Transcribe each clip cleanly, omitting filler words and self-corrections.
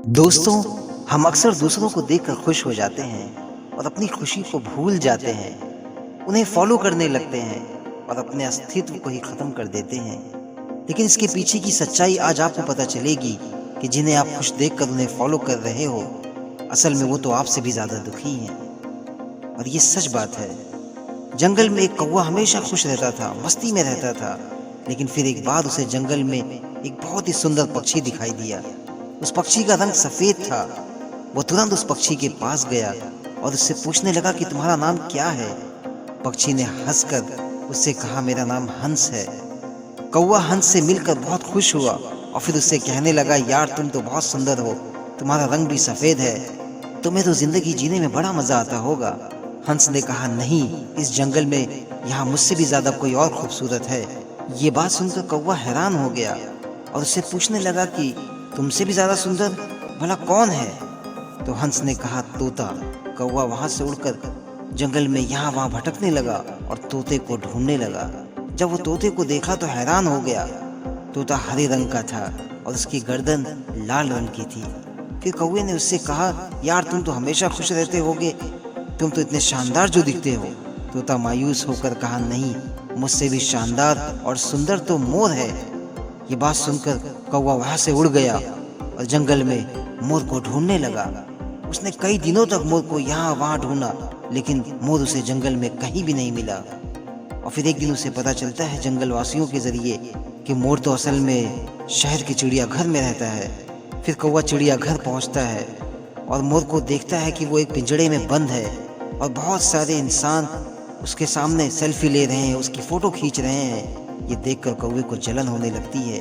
दोस्तों, हम अक्सर दूसरों को देखकर खुश हो जाते हैं और अपनी खुशी को भूल जाते हैं। उन्हें फॉलो करने लगते हैं और अपने अस्तित्व को ही खत्म कर देते हैं। लेकिन इसके पीछे की सच्चाई आज आपको पता चलेगी कि जिन्हें आप खुश देखकर उन्हें फॉलो कर रहे हो, असल में वो तो आपसे भी ज्यादा दुखी हैं। और ये सच बात है। जंगल में एक कौवा हमेशा खुश रहता था, मस्ती में रहता था। लेकिन फिर एक बार उसे जंगल में एक बहुत ही सुंदर पक्षी दिखाई दिया। उस पक्षी का रंग सफेद था। वो तुरंत उस पक्षी के पास गया और उससे पूछने लगा कि तुम्हारा नाम क्या है। पक्षी ने हंसकर उससे कहा, मेरा नाम हंस है। कौवा हंस से मिलकर बहुत खुश हुआ और फिर उससे कहने लगा, यार तुम तो बहुत सुंदर हो, तुम्हारा रंग भी सफेद है, तुम्हें तो जिंदगी जीने में बड़ा मजा आता होगा। हंस ने कहा, नहीं, इस जंगल में यहाँ मुझसे भी ज्यादा कोई और खूबसूरत है। ये बात सुनकर कौवा हैरान हो गया और उससे पूछने लगा कि तुमसे भी ज्यादा सुंदर भला कौन है। तो हंस ने कहा, तोता। कौवा वहां से उड़कर जंगल में यहाँ वहां भटकने लगा और तोते को ढूंढने लगा। जब वो तोते को देखा तो हैरान हो गया। तोता हरे रंग का था और उसकी गर्दन लाल रंग की थी। फिर कौवे ने उससे कहा, यार तुम तो हमेशा खुश रहते होगे, तुम तो इतने शानदार जो दिखते हो। तोता मायूस होकर कहा, नहीं, मुझसे भी शानदार और सुंदर तो मोर है। ये बात सुनकर कौवा वहां से उड़ गया और जंगल में मोर को ढूंढने लगा। उसने कई दिनों तक मोर को यहाँ वहां ढूंढा, लेकिन मोर उसे जंगल में कहीं भी नहीं मिला। और फिर एक दिन उसे पता चलता है जंगल वासियों के जरिए कि मोर तो असल में शहर के चिड़ियाघर में रहता है। फिर कौवा चिड़ियाघर पहुंचता है और मोर को देखता है कि वो एक पिंजड़े में बंद है और बहुत सारे इंसान उसके सामने सेल्फी ले रहे हैं, उसकी फोटो खींच रहे हैं। ये देखकर कौवे को जलन होने लगती है,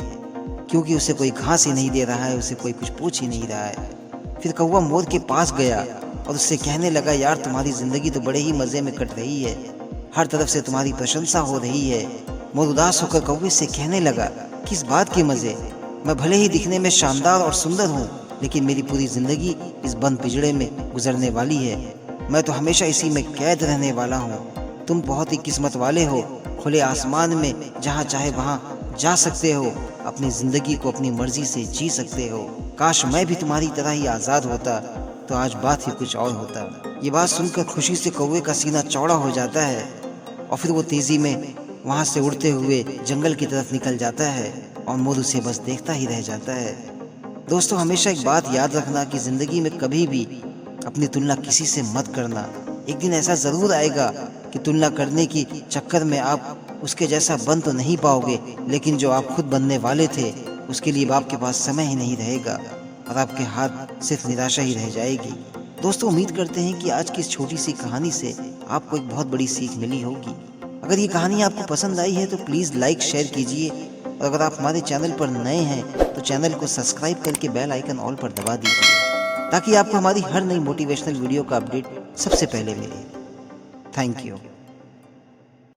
क्योंकि उसे कोई घास ही नहीं दे रहा है, उसे कोई कुछ पूछ ही नहीं रहा है। फिर कौवा मोर के पास गया और उससे कहने लगा, यार तुम्हारी जिंदगी तो बड़े ही मजे में कट रही है, हर तरफ से तुम्हारी प्रशंसा हो रही है। मोर उदास होकर कौवे से कहने लगा, किस बात के मजे, मैं भले ही दिखने में शानदार और सुंदर हूँ, लेकिन मेरी पूरी जिंदगी इस बंद पिंजड़े में गुजरने वाली है। मैं तो हमेशा इसी में कैद रहने वाला हूँ। तुम बहुत ही किस्मत वाले हो, खुले आसमान में जहाँ चाहे वहाँ जा सकते हो, अपनी जिंदगी को अपनी मर्जी से जी सकते हो। काश मैं भी तुम्हारी तरह ही आजाद होता, तो आज बात ही कुछ और होता। ये बात सुनकर खुशी से कौवे का सीना चौड़ा हो जाता है और फिर वो तेजी में वहां से उड़ते हुए जंगल की तरफ निकल जाता है और मोर उसे बस देखता ही रह जाता है। दोस्तों, हमेशा एक बात याद रखना कि जिंदगी में कभी भी अपनी तुलना किसी से मत करना। एक दिन ऐसा जरूर आएगा कि तुलना करने की चक्कर में आप उसके जैसा बन तो नहीं पाओगे, लेकिन जो आप खुद बनने वाले थे उसके लिए आपके पास समय ही नहीं रहेगा और आपके हाथ सिर्फ निराशा ही रह जाएगी। दोस्तों, उम्मीद करते हैं कि आज की इस छोटी सी कहानी से आपको एक बहुत बड़ी सीख मिली होगी। अगर ये कहानी आपको पसंद आई है तो प्लीज़ लाइक शेयर कीजिए, और अगर आप हमारे चैनल पर नए हैं तो चैनल को सब्सक्राइब करके बेल आइकन ऑल पर दबा दीजिए, ताकि आपको हमारी हर नई मोटिवेशनल वीडियो का अपडेट सबसे पहले मिले। Thank you.